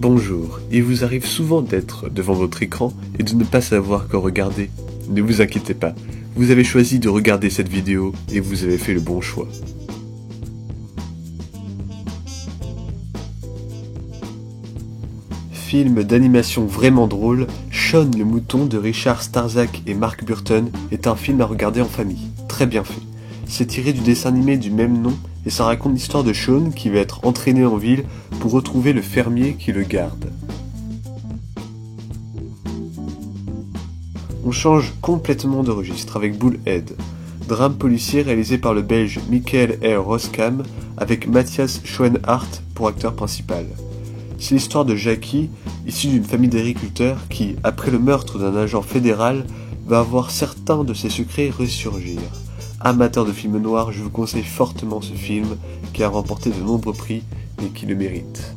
Bonjour, il vous arrive souvent d'être devant votre écran et de ne pas savoir quoi regarder. Ne vous inquiétez pas, vous avez choisi de regarder cette vidéo et vous avez fait le bon choix. Film d'animation vraiment drôle, Shaun le mouton de Richard Starzak et Mark Burton est un film à regarder en famille, très bien fait. C'est tiré du dessin animé du même nom et ça raconte l'histoire de Shaun qui va être entraîné en ville pour retrouver le fermier qui le garde. On change complètement de registre avec Bullhead, drame policier réalisé par le belge Michael R. Roskam avec Matthias Schoenhardt pour acteur principal. C'est l'histoire de Jackie, issu d'une famille d'agriculteurs qui, après le meurtre d'un agent fédéral, va voir certains de ses secrets ressurgir. Amateur de films noirs, je vous conseille fortement ce film qui a remporté de nombreux prix et qui le mérite.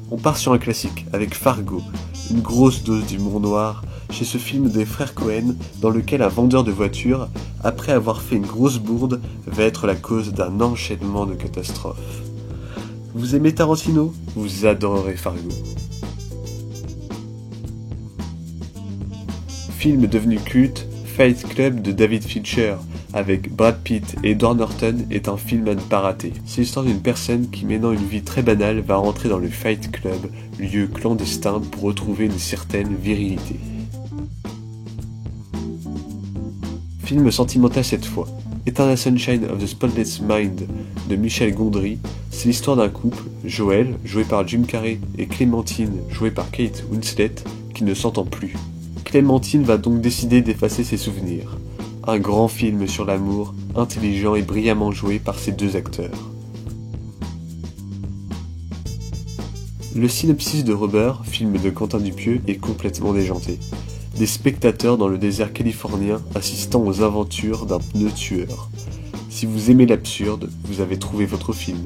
On part sur un classique avec Fargo, une grosse dose d'humour noir chez ce film des frères Coen dans lequel un vendeur de voitures, après avoir fait une grosse bourde, va être la cause d'un enchaînement de catastrophes. Vous aimez Tarantino? Vous adorerez Fargo. Film devenu culte, Fight Club de David Fincher avec Brad Pitt et Edward Norton est un film à ne pas rater. C'est l'histoire d'une personne qui, menant une vie très banale, va rentrer dans le Fight Club, lieu clandestin pour retrouver une certaine virilité. Film sentimental cette fois. Eternal Sunshine of the Spotless Mind de Michel Gondry, c'est l'histoire d'un couple, Joel, joué par Jim Carrey, et Clémentine, jouée par Kate Winslet, qui ne s'entend plus. Clémentine va donc décider d'effacer ses souvenirs. Un grand film sur l'amour, intelligent et brillamment joué par ces deux acteurs. Le synopsis de Rubber, film de Quentin Dupieux, est complètement déjanté. Des spectateurs dans le désert californien assistant aux aventures d'un pneu tueur. Si vous aimez l'absurde, vous avez trouvé votre film.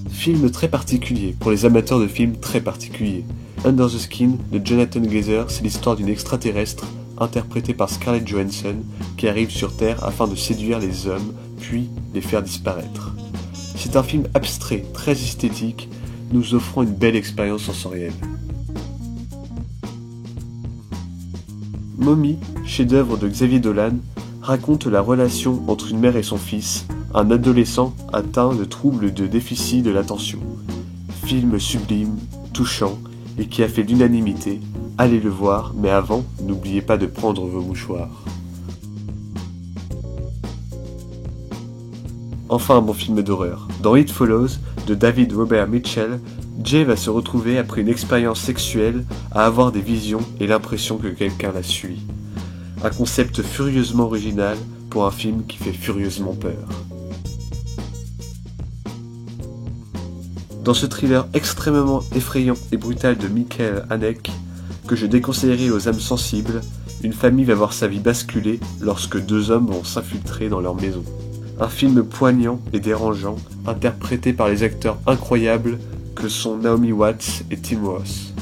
Film très particulier, pour les amateurs de films très particuliers. Under the Skin de Jonathan Glazer, c'est l'histoire d'une extraterrestre, interprétée par Scarlett Johansson, qui arrive sur Terre afin de séduire les hommes, puis les faire disparaître. C'est un film abstrait, très esthétique, nous offrant une belle expérience sensorielle. Mommy, chef-d'œuvre de Xavier Dolan, raconte la relation entre une mère et son fils, un adolescent atteint de troubles de déficit de l'attention. Film sublime, touchant, et qui a fait l'unanimité. Allez le voir, mais avant, n'oubliez pas de prendre vos mouchoirs. Enfin un bon film d'horreur. Dans It Follows, de David Robert Mitchell, Jay va se retrouver après une expérience sexuelle à avoir des visions et l'impression que quelqu'un la suit. Un concept furieusement original pour un film qui fait furieusement peur. Dans ce thriller extrêmement effrayant et brutal de Michael Haneke, que je déconseillerais aux âmes sensibles, une famille va voir sa vie basculer lorsque deux hommes vont s'infiltrer dans leur maison. Un film poignant et dérangeant, interprété par les acteurs incroyables que sont Naomi Watts et Tim Roth.